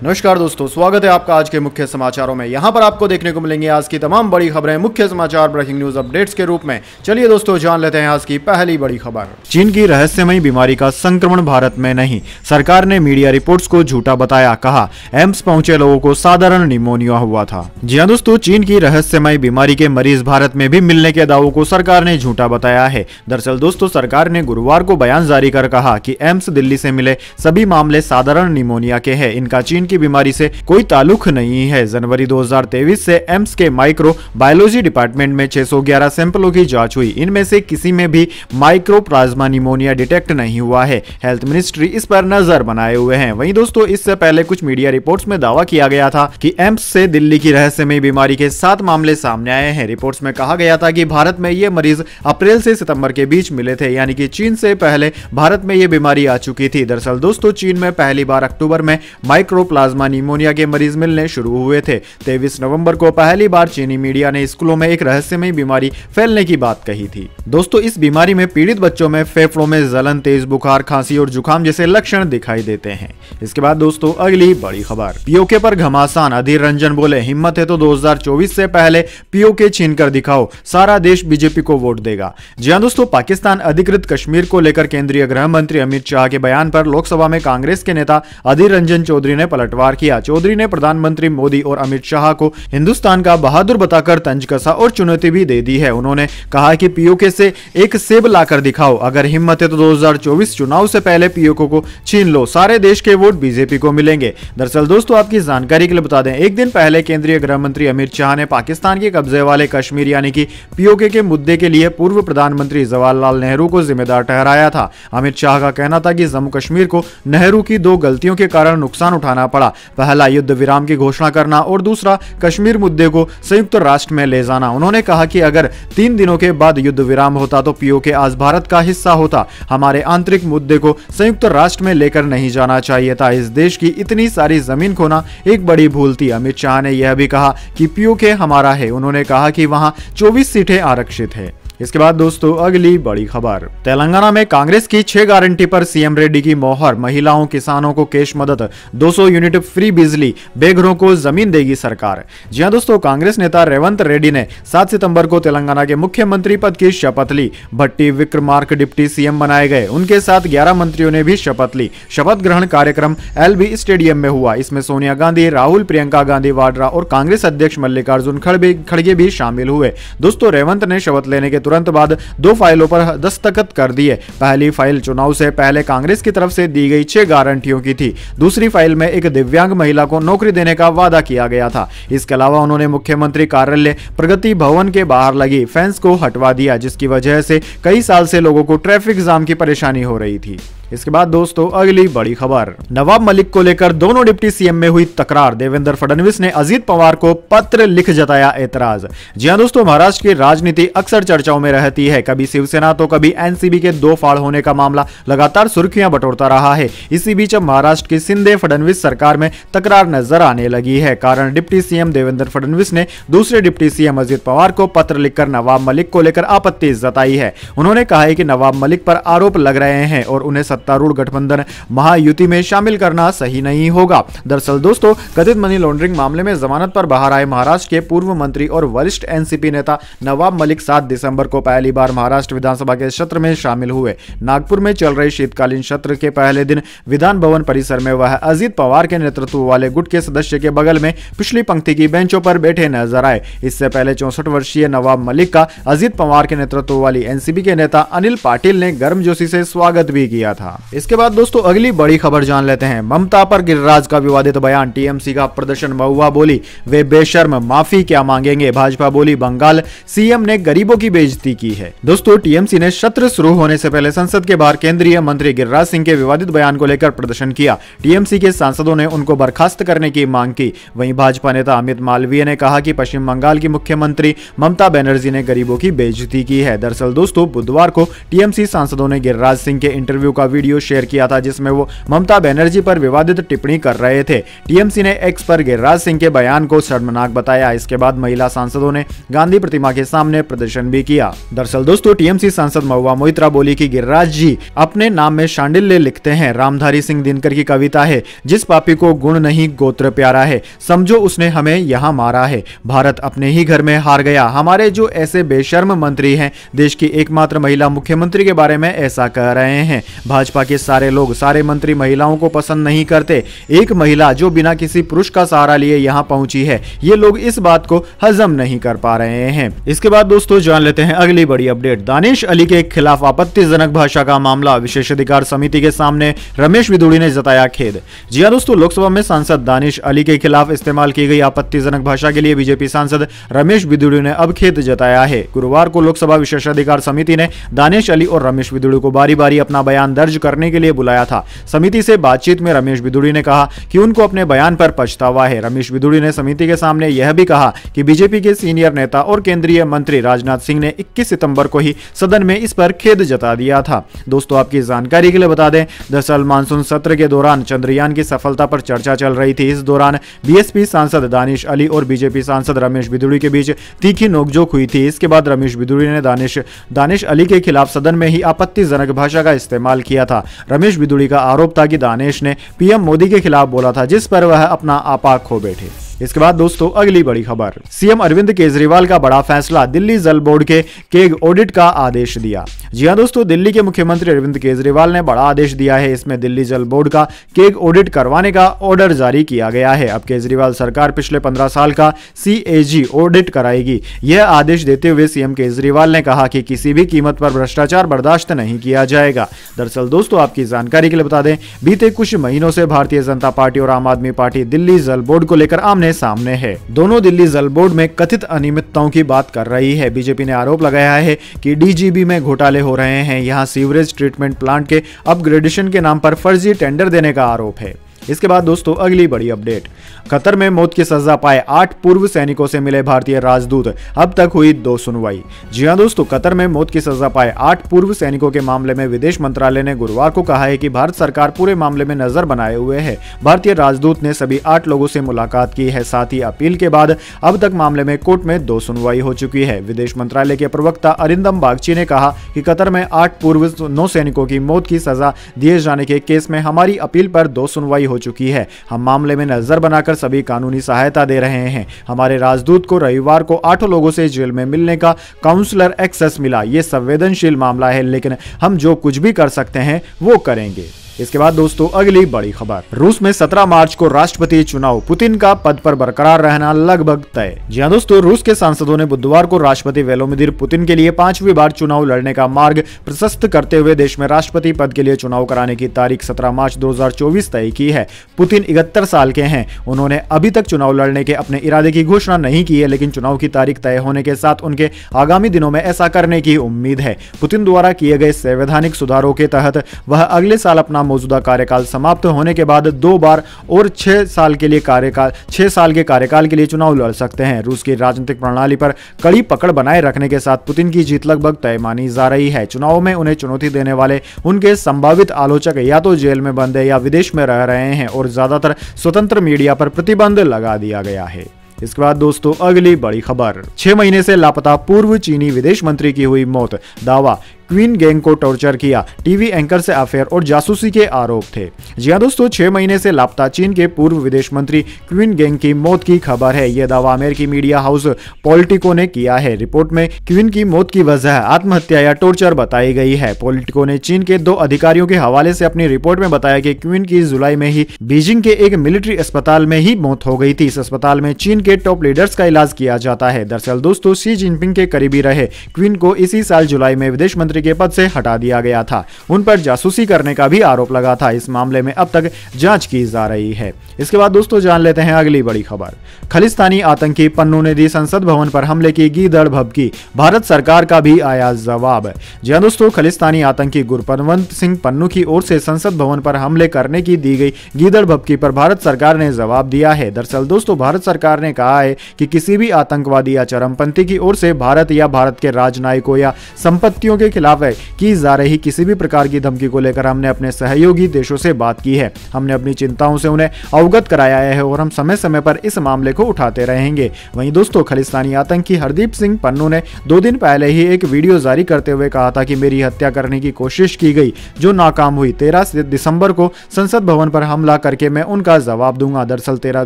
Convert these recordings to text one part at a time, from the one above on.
नमस्कार दोस्तों, स्वागत है आपका आज के मुख्य समाचारों में। यहां पर आपको देखने को मिलेंगे आज की तमाम बड़ी खबरें, मुख्य समाचार, ब्रेकिंग न्यूज अपडेट्स के रूप में। चलिए दोस्तों, जान लेते हैं आज की पहली बड़ी खबर। चीन की रहस्यमयी बीमारी का संक्रमण भारत में नहीं, सरकार ने मीडिया रिपोर्ट्स को झूठा बताया। कहा एम्स पहुंचे लोगों को साधारण निमोनिया हुआ था। जी हां दोस्तों, चीन की रहस्यमयी बीमारी के मरीज भारत में भी मिलने के दावों को सरकार ने झूठा बताया है। दरअसल दोस्तों, सरकार ने गुरुवार को बयान जारी कर कहा कि एम्स दिल्ली से मिले सभी मामले साधारण निमोनिया के हैं, इनका चीन की बीमारी से कोई ताल्लुक नहीं है। जनवरी 2023 से एम्स के माइक्रो बायोलॉजी डिपार्टमेंट में 611 सैंपलों की जांच हुई। इनमें से किसी में भी माइक्रोप्लाज्मा निमोनिया डिटेक्ट नहीं हुआ है। हेल्थ मिनिस्ट्री इस पर नजर बनाए हुए हैं। वहीं दोस्तों, इससे पहले कुछ मीडिया रिपोर्ट्स में दावा किया गया था कि एम्स से दिल्ली की रहस्यमयी बीमारी के 7 मामले सामने आए हैं। रिपोर्ट्स में कहा गया था कि भारत में ये मरीज अप्रैल से सितंबर के बीच मिले थे, यानी कि चीन से पहले भारत में ये बीमारी आ चुकी थी। दरअसल दोस्तों, चीन में पहली बार अक्टूबर में माइक्रोप्लाज्मा निमोनिया के मरीज मिलने शुरू हुए थे। 23 नवंबर को पहली बार चीनी मीडिया ने स्कूलों में एक रहस्यमयी बीमारी फैलने की बात कही थी। दोस्तों, इस बीमारी में पीड़ित बच्चों में फेफड़ों में जलन, तेज बुखार, खांसी और जुकाम जैसे लक्षण दिखाई देते हैं। इसके बाद दोस्तों, अगली बड़ी खबर। पीओके पर घमासान, अधीर रंजन बोले हिम्मत है तो 2024 से पहले पीओके छीन कर दिखाओ, सारा देश बीजेपी को वोट देगा। जी हां दोस्तों, पाकिस्तान अधिकृत कश्मीर को लेकर केंद्रीय गृह मंत्री अमित शाह के बयान पर लोकसभा में कांग्रेस के नेता अधीर रंजन चौधरी ने पलटवार किया। चौधरी ने प्रधानमंत्री मोदी और अमित शाह को हिंदुस्तान का बहादुर बताकर तंज कसा और चुनौती भी दे दी है। उन्होंने कहा कि पीओके से एक सेब लाकर दिखाओ, अगर हिम्मत है तो 2024 चुनाव से पहले पीओके को छीन लो, सारे देश के वोट बीजेपी को मिलेंगे। दरअसल दोस्तों, आपकी जानकारी के लिए बता दें, एक दिन पहले केंद्रीय गृह मंत्री अमित शाह ने पाकिस्तान के कब्जे वाले कश्मीर यानी कि पीओके के मुद्दे के लिए पूर्व प्रधानमंत्री जवाहरलाल नेहरू को जिम्मेदार ठहराया था। अमित शाह का कहना था कि जम्मू कश्मीर को नेहरू की 2 गलतियों के कारण नुकसान उठाना पड़ा। पहला, युद्ध विराम की घोषणा करना और दूसरा, कश्मीर मुद्दे को संयुक्त राष्ट्र में ले जाना। उन्होंने कहा कि अगर 3 दिनों के बाद युद्ध विराम होता तो पीओके आज भारत का हिस्सा होता। हमारे आंतरिक मुद्दे को संयुक्त राष्ट्र में लेकर नहीं जाना चाहिए था। इस देश की इतनी सारी जमीन खोना एक बड़ी भूल थी। अमित शाह ने यह भी कहा कि पीओके हमारा है। उन्होंने कहा कि वहां 24 सीटें आरक्षित है। इसके बाद दोस्तों, अगली बड़ी खबर। तेलंगाना में कांग्रेस की 6 गारंटी पर सीएम रेड्डी की मोहर, महिलाओं किसानों को कैश मदद, 200 यूनिट फ्री बिजली, बेघरों को जमीन देगी सरकार। जी हां दोस्तों, कांग्रेस नेता रेवंत रेड्डी ने 7 सितंबर को तेलंगाना के मुख्यमंत्री पद की शपथ ली। भट्टी विक्रमार्क डिप्टी सीएम बनाए गए। उनके साथ 11 मंत्रियों ने भी शपथ ली। शपथ ग्रहण कार्यक्रम एलबी स्टेडियम में हुआ। इसमें सोनिया गांधी, राहुल, प्रियंका गांधी वाड्रा और कांग्रेस अध्यक्ष मल्लिकार्जुन खड़गे भी शामिल हुए। दोस्तों, रेवंत ने शपथ लेने के तुरंत बाद 2 फाइलों पर दस्तखत कर दिए। पहली फाइल चुनाव से पहले कांग्रेस की तरफ से दी गई 6 गारंटियों की थी। दूसरी फाइल में एक दिव्यांग महिला को नौकरी देने का वादा किया गया था। इसके अलावा उन्होंने मुख्यमंत्री कार्यालय प्रगति भवन के बाहर लगी फेंस को हटवा दिया, जिसकी वजह से कई साल से लोगों को ट्रैफिक जाम की परेशानी हो रही थी। इसके बाद दोस्तों, अगली बड़ी खबर। नवाब मलिक को लेकर दोनों डिप्टी सीएम में हुई तकरार। देवेंद्र फडणवीस ने अजीत पवार को पत्र लिख जताया ऐतराज। जी हां दोस्तों, महाराष्ट्र की राजनीति अक्सर चर्चाओं में रहती है। कभी शिवसेना तो कभी एनसीबी के 2 फाड़ होने का मामला लगातार सुर्खियां बटोरता रहा है। इसी बीच अब महाराष्ट्र की शिंदे फडणवीस सरकार में तकरार नजर आने लगी है। कारण डिप्टी सीएम देवेंद्र फडणवीस ने दूसरे डिप्टी सीएम अजीत पवार को पत्र लिखकर नवाब मलिक को लेकर आपत्ति जताई है। उन्होंने कहा है कि नवाब मलिक पर आरोप लग रहे हैं और उन्हें सत्तारूढ़ गठबंधन महायुति में शामिल करना सही नहीं होगा। दरअसल दोस्तों, कथित मनी लॉन्ड्रिंग मामले में जमानत पर बाहर आए महाराष्ट्र के पूर्व मंत्री और वरिष्ठ एनसीपी नेता नवाब मलिक 7 दिसंबर को पहली बार महाराष्ट्र विधानसभा के सत्र में शामिल हुए। नागपुर में चल रहे शीतकालीन सत्र के पहले दिन विधान भवन परिसर में वह अजीत पवार के नेतृत्व वाले गुट के सदस्य के बगल में पिछली पंक्ति की बेंचों पर बैठे नजर आए। इससे पहले 64 वर्षीय नवाब मलिक का अजीत पवार के नेतृत्व वाली एनसीपी के नेता अनिल पाटिल ने गर्मजोशी से स्वागत भी किया था। इसके बाद दोस्तों, अगली बड़ी खबर जान लेते हैं। ममता पर गिरिराज का विवादित बयान, टीएमसी का प्रदर्शन। महुआ बोली वे बेशर्म, माफी क्या मांगेंगे। भाजपा बोली बंगाल सीएम ने गरीबों की बेइज्जती की है। दोस्तों, टीएमसी ने सत्र शुरू होने से पहले संसद के बाहर केंद्रीय मंत्री गिरिराज सिंह के विवादित बयान को लेकर प्रदर्शन किया। टीएमसी के सांसदों ने उनको बर्खास्त करने की मांग की। वहीं भाजपा नेता अमित मालवीय ने कहा कि पश्चिम बंगाल की मुख्यमंत्री ममता बनर्जी ने गरीबों की बेइज्जती की है। दरअसल दोस्तों, बुधवार को टीएमसी सांसदों ने गिरिराज सिंह के इंटरव्यू का वीडियो वीडियो शेयर किया था जिसमें वो ममता बनर्जी पर विवादित टिप्पणी कर रहे थे। टीएमसी ने एक्स पर गिरिराज सिंह के बयान को शर्मनाक बताया। इसके बाद महिला सांसदों ने गांधी प्रतिमा के सामने प्रदर्शन भी किया। दरअसल दोस्तों टीएमसी सांसद महुआ मोइत्रा बोली कि गिरिराज जी अपने नाम में शांडिल्य लिखते हैं। रामधारी सिंह दिनकर की कविता है, जिस पापी को गुण नहीं गोत्र प्यारा है, समझो उसने हमें यहाँ मारा है। भारत अपने ही घर में हार गया। हमारे जो ऐसे बेशर्म मंत्री हैं, देश की एकमात्र महिला मुख्यमंत्री के बारे में ऐसा कह रहे हैं। भाजपा के सारे लोग, सारे मंत्री महिलाओं को पसंद नहीं करते। एक महिला जो बिना किसी पुरुष का सहारा लिए यहाँ पहुंची है, ये लोग इस बात को हजम नहीं कर पा रहे हैं। इसके बाद दोस्तों जान लेते हैं अगली बड़ी अपडेट। दानिश अली के खिलाफ आपत्तिजनक भाषा का मामला, विशेषाधिकार समिति के सामने रमेश बिधूड़ी ने जताया खेद। जी हां दोस्तों, लोकसभा में सांसद दानिश अली के खिलाफ इस्तेमाल की गई आपत्तिजनक भाषा के लिए बीजेपी सांसद रमेश बिधूड़ी ने अब खेद जताया है। गुरुवार को लोकसभा विशेषाधिकार समिति ने दानिश अली और रमेश बिधूड़ी को बारी बारी अपना बयान दर्ज करने के लिए बुलाया था। समिति से बातचीत में रमेश बिधूड़ी ने कहा कि उनको अपने बयान पर पछतावा है। रमेश बिधूड़ी ने समिति के सामने यह भी कहा कि बीजेपी के सीनियर नेता और केंद्रीय मंत्री राजनाथ सिंह ने 21 सितंबर को ही सदन में इस पर खेद जता दिया था। दोस्तों आपकी जानकारी के लिए बता दें, दरअसल मानसून सत्र के दौरान चंद्रयान की सफलता पर चर्चा चल रही थी। इस दौरान बीएसपी सांसद दानिश अली और बीजेपी सांसद रमेश बिधूड़ी के बीच तीखी नोकझोंक हुई थी। इसके बाद रमेश बिधूड़ी ने दानिश अली के खिलाफ सदन में ही आपत्तिजनक भाषा का इस्तेमाल किया था। रमेश बिधूड़ी का आरोप था कि दानिश ने पीएम मोदी के खिलाफ बोला था, जिस पर वह अपना आपा खो बैठे। इसके बाद दोस्तों अगली बड़ी खबर, सीएम अरविंद केजरीवाल का बड़ा फैसला, दिल्ली जल बोर्ड के केग ऑडिट का आदेश दिया। जी हां दोस्तों, दिल्ली के मुख्यमंत्री अरविंद केजरीवाल ने बड़ा आदेश दिया है। इसमें दिल्ली जल बोर्ड का केग ऑडिट करवाने का ऑर्डर जारी किया गया है। अब केजरीवाल सरकार पिछले 15 साल का CAG ऑडिट कराएगी। यह आदेश देते हुए सीएम केजरीवाल ने कहा कि किसी भी कीमत पर भ्रष्टाचार बर्दाश्त नहीं किया जाएगा। दरअसल दोस्तों आपकी जानकारी के लिए बता दें, बीते कुछ महीनों से भारतीय जनता पार्टी और आम आदमी पार्टी दिल्ली जल बोर्ड को लेकर आमने सामने है। दोनों दिल्ली जल बोर्ड में कथित अनियमितताओं की बात कर रही है। बीजेपी ने आरोप लगाया है कि DGB में घोटाले हो रहे हैं। यहां सीवरेज ट्रीटमेंट प्लांट के अपग्रेडेशन के नाम पर फर्जी टेंडर देने का आरोप है। इसके बाद दोस्तों अगली बड़ी अपडेट, कतर में मौत की सजा पाए 8 पूर्व सैनिकों से मिले भारतीय राजदूत, अब तक हुई 2 सुनवाई। जी हां दोस्तों, कतर में मौत की सजा पाए 8 पूर्व सैनिकों के मामले में विदेश मंत्रालय ने गुरुवार को कहा है कि भारत सरकार पूरे मामले में नजर बनाए हुए है। भारतीय राजदूत ने सभी 8 लोगों से मुलाकात की है। साथ ही अपील के बाद अब तक मामले में कोर्ट में 2 सुनवाई हो चुकी है। विदेश मंत्रालय के प्रवक्ता अरिंदम बागची ने कहा कि कतर में 8 पूर्व नौसैनिकों की मौत की सजा दिए जाने के केस में हमारी अपील पर 2 सुनवाई हो चुकी है। हम मामले में नजर बनाकर सभी कानूनी सहायता दे रहे हैं। हमारे राजदूत को रविवार को 8 लोगों से जेल में मिलने का काउंसलर एक्सेस मिला। यह संवेदनशील मामला है, लेकिन हम जो कुछ भी कर सकते हैं वो करेंगे। इसके बाद दोस्तों अगली बड़ी खबर, रूस में 17 मार्च को राष्ट्रपति चुनाव, पुतिन का पद पर बरकरार रहना लगभग तय। जी हां दोस्तों, रूस के सांसदों ने बुधवार को राष्ट्रपति व्लादिमीर पुतिन के लिए 5वीं बार चुनाव लड़ने का मार्ग प्रशस्त करते हुए देश में राष्ट्रपति पद के लिए चुनाव कराने की तारीख 17 मार्च 2024 तय की है। पुतिन 71 साल के हैं। उन्होंने अभी तक चुनाव लड़ने के अपने इरादे की घोषणा नहीं की है, लेकिन चुनाव की तारीख तय होने के साथ उनके आगामी दिनों में ऐसा करने की उम्मीद है। पुतिन द्वारा किए गए संवैधानिक सुधारों के तहत वह अगले साल अपना मौजूदा कार्यकाल समाप्त होने के बाद 2 बार और 6 साल के कार्यकाल के लिए चुनाव लड़ सकते हैं। रूस की राजनीतिक प्रणाली पर कड़ी पकड़ बनाए रखने के साथ पुतिन की जीत लगभग तय मानी जा रही है। चुनाव में उन्हें चुनौती देने वाले उनके संभावित आलोचक या तो जेल में बंद है या विदेश में रह रहे हैं, और ज्यादातर स्वतंत्र मीडिया पर प्रतिबंध लगा दिया गया है। इसके बाद दोस्तों अगली बड़ी खबर, 6 महीने से लापता पूर्व चीनी विदेश मंत्री की हुई मौत, दावा क्वीन गैंग को टॉर्चर किया, टीवी एंकर से अफेयर और जासूसी के आरोप थे। जी हां दोस्तों, 6 महीने से लापता चीन के पूर्व विदेश मंत्री क्वीन गैंग की मौत की खबर है। यह दावा अमेरिकी मीडिया हाउस पॉलिटिको ने किया है। रिपोर्ट में क्वीन की मौत की वजह आत्महत्या या टॉर्चर बताई गई है। पॉलिटिको ने चीन के 2 अधिकारियों के हवाले से अपनी रिपोर्ट में बताया कि क्वीन की जुलाई में ही बीजिंग के एक मिलिट्री अस्पताल में ही मौत हो गई थी। इस अस्पताल में चीन के टॉप लीडर्स का इलाज किया जाता है। दरअसल दोस्तों, शी जिनपिंग के करीबी रहे क्वीन को इसी साल जुलाई में विदेश मंत्री के पद से हटा दिया गया था। उन पर जासूसी करने का भी आरोप लगा था। इस मामले में अब तक जांच की जा रही है। इसके बाद दोस्तों जान लेते हैं अगली बड़ी खबर, खालिस्तानी आतंकी पन्नू ने दी संसद भवन पर हमले की गीदड़ भभकी, भारत सरकार का भी आया जवाब। जी हां दोस्तों, खालिस्तानी आतंकी गुरपतवंत सिंह पन्नू की ओर से संसद भवन पर हमले करने की दी गई गीदड़ भभकी पर भारत सरकार ने जवाब दिया है। दरअसल दोस्तों, भारत सरकार ने कहा है कि किसी भी आतंकवादी या चरमपंथी की ओर से भारत या भारत के राजनयिकों या संपत्तियों के खिलाफ खिलाफ की जा रही किसी भी प्रकार की धमकी को लेकर हमने अपने सहयोगी देशों से बात की है। हमने अपनी चिंताओं से उन्हें अवगत कराया है और हम समय समय पर इस मामले को उठाते रहेंगे। वहीं दोस्तों, खालिस्तानी आतंकी हरदीप सिंह पन्नू ने 2 दिन पहले ही एक वीडियो जारी करते हुए कहा था कि मेरी हत्या करने की कोशिश की गई जो नाकाम हुई। 13 दिसंबर को संसद भवन पर हमला करके मैं उनका जवाब दूंगा। दरअसल 13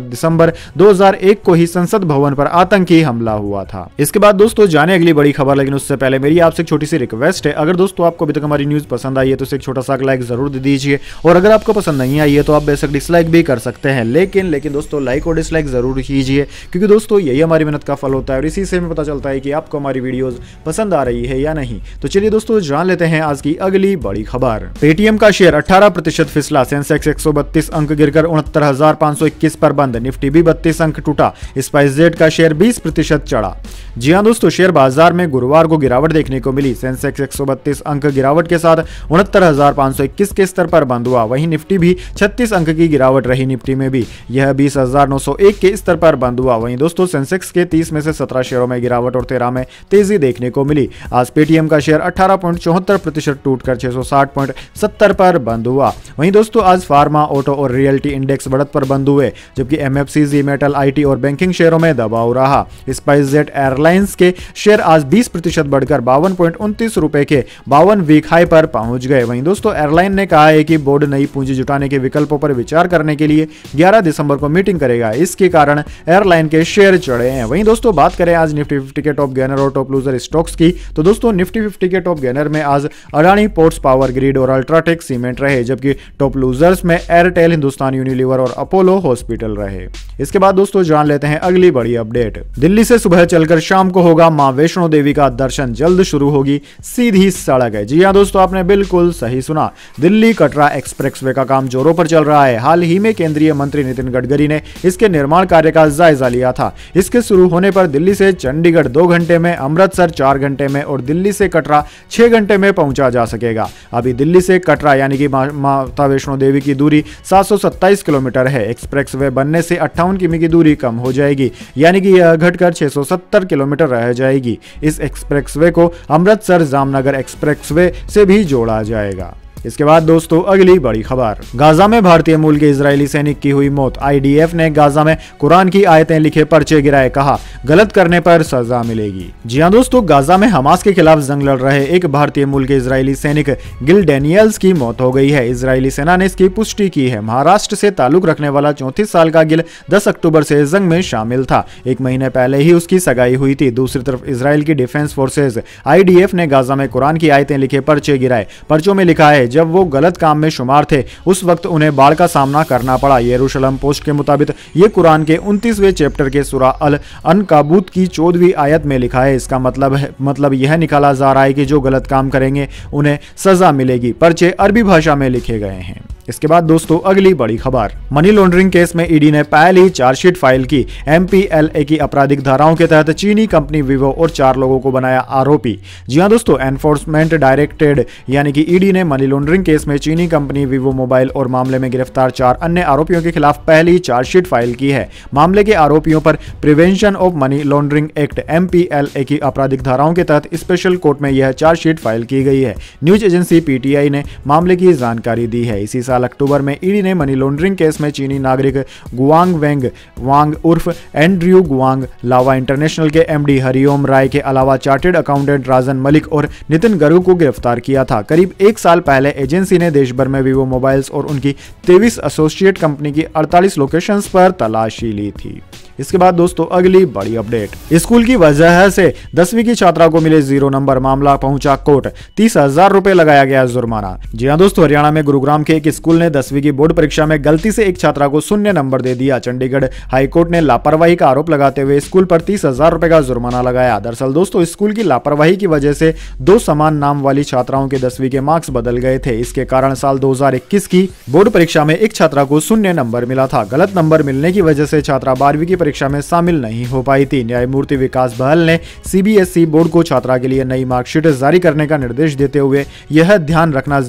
दिसंबर 2001 को ही संसद भवन पर आतंकी हमला हुआ था। इसके बाद दोस्तों जाने अगली बड़ी खबर, लेकिन उससे पहले मेरी आपसे एक छोटी सी रिक्वेस्ट है, अगर दोस्तों आपको अभी तक हमारी न्यूज पसंद आई है तो उसे एक छोटा सा लाइक जरूर दे दीजिए, और अगर आपको पसंद नहीं आई है तो आप बेशक डिसलाइक भी कर सकते हैं, लेकिन दोस्तों लाइक और डिसलाइक जरूर कीजिए, क्योंकि दोस्तों यही हमारी मेहनत का फल होता है और इसी से हमें पता चलता है कि आपको हमारी वीडियोस पसंद आ रही है या नहीं। तो चलिए दोस्तों जान लेते हैं आज की अगली बड़ी खबर। पेटीएम का शेयर 18% फिसला, सेंसेक्स 132 अंक गिरकर 69,521 पर बंद, निफ्टी भी 32 अंक टूटा, स्पाइसजेट का शेयर 20% चढ़ा। जी हां दोस्तों, शेयर बाजार में गुरुवार को गिरावट देखने को मिली। सेंसेक्स 132 अंक गिरावट के साथ 69,521 के स्तर पर बंद हुआ। वहीं निफ्टी भी 36 अंक की गिरावट रही, निफ्टी में भी यह 20,901 के स्तर पर बंद हुआ। वहीं दोस्तों सेंसेक्स के 30 में से 17 शेयरों में गिरावट और 13 में तेजी देखने को मिली। आज पेटीएम का शेयर 18.74% टूटकर 660.70 पर बंद हुआ। वहीं दोस्तों आज फार्मा, ऑटो और रियल्टी इंडेक्स बढ़त पर बंद हुए, जबकि एमएफसीजी, मेटल, आईटी और बैंकिंग शेयरों में दबाव रहा। स्पाइसजेट एयरलाइंस के शेयर आज 20% बढ़कर 52.29 रुपए के 52 वीक हाई पर पहुंच गए। वहीं दोस्तों एयरलाइन ने कहा है कि बोर्ड नई पूंजी जुटाने के विकल्पों पर विचार करने के लिए 11 दिसंबर को मीटिंग करेगा, इसके कारण एयरलाइन के शेयर चढ़े हैं। वहीं दोस्तों बात करें आज निफ्टी 50 के टॉप गेनर और टॉप लूजर स्टॉक्स की, तो दोस्तों निफ्टी 50 के टॉप गेनर में आज अडानी पोर्ट्स पावर ग्रिड और अल्ट्राटेक सीमेंट रहे, जबकि टॉप लूजर्स में एयरटेल, हिंदुस्तान यूनिलीवर और अपोलो हॉस्पिटल रहे। इसके बाद दोस्तों जान लेते हैं अगली बड़ी अपडेट। दिल्ली से सुबह चलकर शाम को होगा मां वैष्णो देवी का दर्शन, जल्द शुरू होगी सीधी सड़क है। जी हां दोस्तों, आपने बिल्कुल सही सुना, दिल्ली कटरा एक्सप्रेसवे का काम जोरों पर चल रहा है। हाल ही में केंद्रीय मंत्री नितिन गडकरी ने इसके निर्माण कार्य का जायजा लिया था। इसके शुरू होने पर दिल्ली से चंडीगढ़ 2 घंटे में, अमृतसर 4 घंटे में और दिल्ली से कटरा 6 घंटे में पहुंचा जा सकेगा। अभी दिल्ली से कटरा यानी कि माता वैष्णो देवी की दूरी 727 किलोमीटर है। एक्सप्रेसवे बनने से 58 किमी की दूरी कम हो जाएगी, यानी कि यह घटकर 670 किलोमीटर रह जाएगी। इस एक्सप्रेसवे को अमृतसर जामनगर एक्सप्रेसवे से भी जोड़ा जाएगा। इसके बाद दोस्तों अगली बड़ी खबर, गाजा में भारतीय मूल के इजरायली सैनिक की हुई मौत। आईडीएफ ने गाजा में कुरान की आयतें लिखे पर्चे गिराए, कहा गलत करने पर सजा मिलेगी। जी हां दोस्तों, गाजा में हमास के खिलाफ जंग लड़ रहे एक भारतीय मूल के इजरायली सैनिक गिल डेनियल्स की मौत हो गई है। इजरायली सेना ने इसकी पुष्टि की है। महाराष्ट्र से ताल्लुक रखने वाला 34 साल का गिल 10 अक्टूबर से जंग में शामिल था। 1 महीने पहले ही उसकी सगाई हुई थी। दूसरी तरफ इजराइल की डिफेंस फोर्सेज आईडीएफ ने गाजा में कुरान की आयतें लिखे पर्चे गिराए। पर्चों में लिखा है जब वो गलत काम में शुमार थे उस वक्त उन्हें बाढ़ का सामना करना पड़ा। यरूशलेम पोस्ट के मुताबिक ये कुरान के 29वें चैप्टर के सूरा अल अनकाबूत की 14वीं आयत में लिखा है। इसका मतलब यह निकाला जा रहा है कि जो गलत काम करेंगे उन्हें सजा मिलेगी। पर्चे अरबी भाषा में लिखे गए हैं। इसके बाद दोस्तों अगली बड़ी खबर, मनी लॉन्ड्रिंग केस में ईडी ने पहली चार्जशीट फाइल की। एमपीएलए की आपराधिक धाराओं के तहत चीनी कंपनी विवो और 4 लोगों को बनाया आरोपी। जी हां दोस्तों, एनफोर्समेंट डायरेक्टरेट यानी कि ईडी ने मनी लॉन्ड्रिंग केस में चीनी कंपनी विवो मोबाइल और मामले में गिरफ्तार 4 अन्य आरोपियों के खिलाफ पहली चार्जशीट फाइल की है। मामले के आरोपियों पर prevention of money laundering act MPLA की आपराधिक धाराओं के तहत स्पेशल कोर्ट में यह चार्जशीट फाइल की गई है। न्यूज एजेंसी पीटीआई ने मामले की जानकारी दी है। इसी अक्टूबर में ईडी ने मनी लॉन्ड्रिंग केस में चीनी नागरिक गुआंग वेंग वांग उर्फ एंड्रयू गुआंग, लावा इंटरनेशनल के एमडी हरिओम राय के अलावा चार्टेड अकाउंटेंट राजन मलिक और नितिन गरू को गिरफ्तार किया था। करीब 1 साल पहले एजेंसी ने देश भर में विवो मोबाइल्स और उनकी 23 एसोसिएट कंपनी की 48 लोकेशंस पर तलाशी ली थी। इसके बाद दोस्तों अगली बड़ी अपडेट, स्कूल की वजह से 10वीं की छात्रा को मिले 0 नंबर, मामला पहुंचा कोर्ट, 30,000 रुपए लगाया गया जुर्माना। जी हां दोस्तों, हरियाणा में गुरुग्राम के एक स्कूल ने 10वीं की बोर्ड परीक्षा में गलती से एक छात्रा को 0 नंबर दे दिया। चंडीगढ़ हाईकोर्ट ने लापरवाही का आरोप लगाते हुए स्कूल पर 30,000 रुपए का जुर्माना लगाया। दरअसल दोस्तों, स्कूल की लापरवाही की वजह से 2 समान नाम वाली छात्राओं के 10वीं के मार्क्स बदल गए थे। इसके कारण साल 2021 की बोर्ड परीक्षा में एक छात्रा को 0 नंबर मिला था। गलत नंबर मिलने की वजह से छात्रा 12वीं की परीक्षा में शामिल नहीं हो पाई थी। न्यायमूर्ति विकास बहल ने सीबीएसई बोर्ड को छात्रा के लिए नई मार्कशीट जारी करने का निर्देश देते हुए यह ध्यान रखना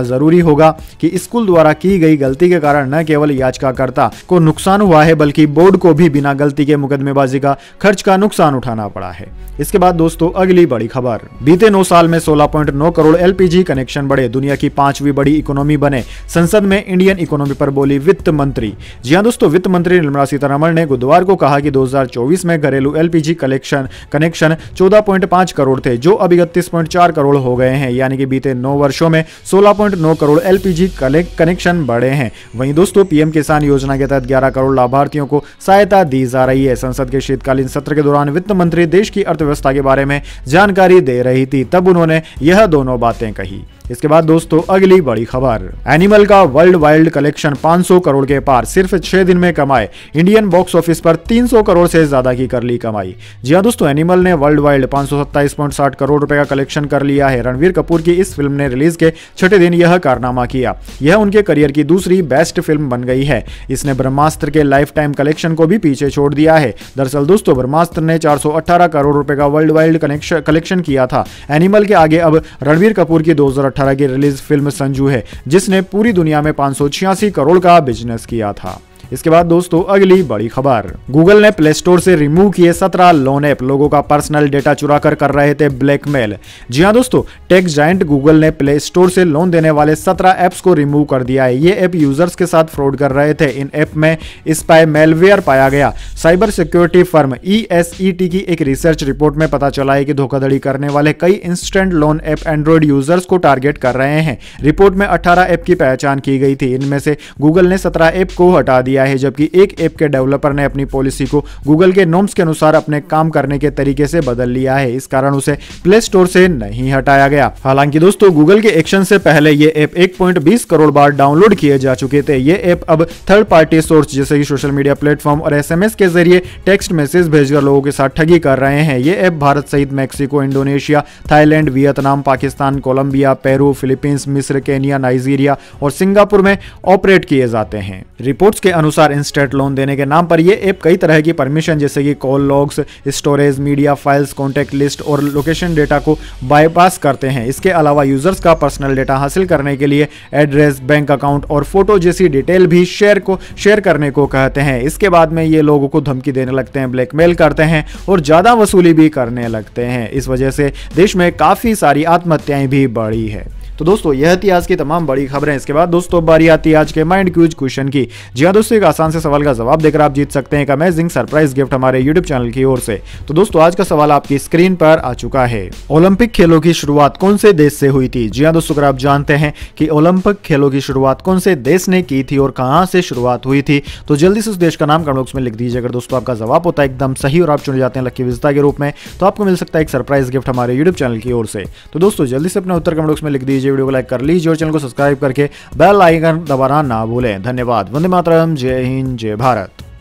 जरूरी होगा कि स्कूल द्वारा की गई गलती के कारण न केवल याचिकाकर्ता को नुकसान हुआ है बल्कि बोर्ड को भी बिना गलती के मुकदमेबाजी का खर्च का नुकसान उठाना पड़ा है। इसके बाद दोस्तों अगली बड़ी खबर, बीते 9 साल में 16.9 करोड़ एलपीजी कनेक्शन बढ़े, दुनिया की 5वीं बड़ी इकोनॉमी बने। संसद में इंडियन इकोनॉमी पर बोली वित्त मंत्री। जी हां दोस्तों, वित्त मंत्री निर्मला सीतारमण ने बुधवार को कहा कि 2024 में घरेलू एलपीजी कनेक्शन 14.5 करोड़ थे, जो अब 31.4 करोड़ हो गए हैं, यानी कि बीते 9 वर्षों में 16.9 करोड़ एलपीजी कनेक्शन बढ़े हैं। वहीं दोस्तों पीएम किसान योजना के तहत 11 करोड़ लाभार्थियों को सहायता दी जा रही है। संसद के शीतकालीन सत्र के दौरान वित्त मंत्री देश की अर्थव्यवस्था के बारे में जानकारी दे रही थी, तब उन्होंने यह दोनों बातें कही। इसके बाद दोस्तों अगली बड़ी खबर, एनिमल का वर्ल्ड वाइड कलेक्शन 500 करोड़ के पार, सिर्फ 6 दिन में कमाए। इंडियन बॉक्स ऑफिस पर 300 करोड़ से ज्यादा की कर ली कमाई। जी हां दोस्तों, एनिमल ने वर्ल्ड वाइड 527.60 करोड़ रुपए का कलेक्शन कर लिया है। रणवीर कपूर की इस फिल्म ने रिलीज के छठे दिन यह कारनामा किया। यह उनके करियर की दूसरी बेस्ट फिल्म बन गई है। इसने ब्रह्मास्त्र के लाइफ टाइम कलेक्शन को भी पीछे छोड़ दिया है। दरअसल दोस्तों ब्रह्मास्त्र ने 418 करोड़ रुपए का वर्ल्ड वाइड कलेक्शन किया था। एनिमल के आगे अब रणवीर कपूर की 2018 की रिलीज फिल्म संजू है, जिसने पूरी दुनिया में 586 करोड़ का बिजनेस किया था। इसके बाद दोस्तों अगली बड़ी खबर, गूगल ने प्ले स्टोर से रिमूव किए 17 लोन ऐप, लोगों का पर्सनल डेटा चुराकर कर रहे थे ब्लैकमेल। जी हां दोस्तों, टेक जायंट गूगल ने प्ले स्टोर से लोन देने वाले 17 ऐप्स को रिमूव कर दिया है। ये ऐप यूजर्स के साथ फ्रॉड कर रहे थे। इन ऐप में स्पाई मेलवेयर पाया गया। साइबर सिक्योरिटी फर्म ESET की एक रिसर्च रिपोर्ट में पता चला है कि धोखाधड़ी करने वाले कई instant loan app Android users को टारगेट कर रहे हैं। रिपोर्ट में 18 ऐप की पहचान की गई थी। इनमें से गूगल ने 17 ऐप को हटा दिया है, जबकि एक ऐप के डेवलपर ने अपनी पॉलिसी को गूगल के नॉर्म्स के अनुसार अपने काम करने के तरीके से बदल लिया है। इस कारण उसे प्ले स्टोर से नहीं हटाया गया। हालांकि दोस्तों गूगल के एक्शन से पहले ये ऐप 1.20 करोड़ बार डाउनलोड किए जा चुके थे। ये ऐप अब थर्ड पार्टी सोर्स जैसे कि सोशल मीडिया प्लेटफॉर्म और SMS के जरिए टेक्स्ट मैसेज भेजकर लोगों के साथ ठगी कर रहे हैं। ये ऐप भारत सहित Mexico, Indonesia, Thailand, Vietnam, Pakistan, Colombia, Peru, Philippines, मिस्र, केनिया, नाइजीरिया और सिंगापुर में ऑपरेट किए जाते हैं। रिपोर्ट्स के अनुसार इंस्टेंट लोन देने के नाम पर यह ऐप कई तरह की परमिशन जैसे कि call logs, storage, media files, contact list और लोकेशन डेटा को बाईपास करते हैं। इसके अलावा यूजर्स का पर्सनल डेटा हासिल करने के लिए एड्रेस, बैंक अकाउंट और फोटो जैसी डिटेल भी शेयर करने को कहते हैं। इसके बाद में ये लोगों को धमकी देने लगते हैं, ब्लैकमेल करते हैं और ज्यादा वसूली भी करने लगते हैं। इस वजह से देश में काफी सारी आत्महत्याएं भी बढ़ी है। तो दोस्तों यह थी आज की तमाम बड़ी खबरें। इसके बाद दोस्तों बारी आती है आज के माइंड क्यूज क्वेश्चन की। जी हां दोस्तों, एक आसान से सवाल का जवाब देकर आप जीत सकते हैं एक अमेजिंग सरप्राइज गिफ्ट हमारे यूट्यूब चैनल की ओर से। तो दोस्तों आज का सवाल आपकी स्क्रीन पर आ चुका है। ओलंपिक खेलों की शुरुआत कौन से देश से हुई थी? जी हां दोस्तों, अगर आप जानते हैं कि ओलंपिक खेलों की शुरुआत कौन से देश ने की थी और कहां से शुरुआत हुई थी, तो जल्दी से उस देश का नाम कमेंट बॉक्स में लिख दीजिए। अगर दोस्तों आपका जवाब होता है एकदम सही और आप चुने जाते हैं लकी विजेता के रूप में, तो आपको मिल सकता है एक सरप्राइज गिफ्ट हमारे यूट्यूब चैनल की ओर से। तो दोस्तों जल्दी से अपना उत्तर कमेंट बॉक्स में लिख दीजिए, वीडियो को लाइक कर लीजिए और चैनल को सब्सक्राइब करके बेल आइकन दबाना ना भूलें। धन्यवाद। वंदे मातरम। जय हिंद, जय भारत।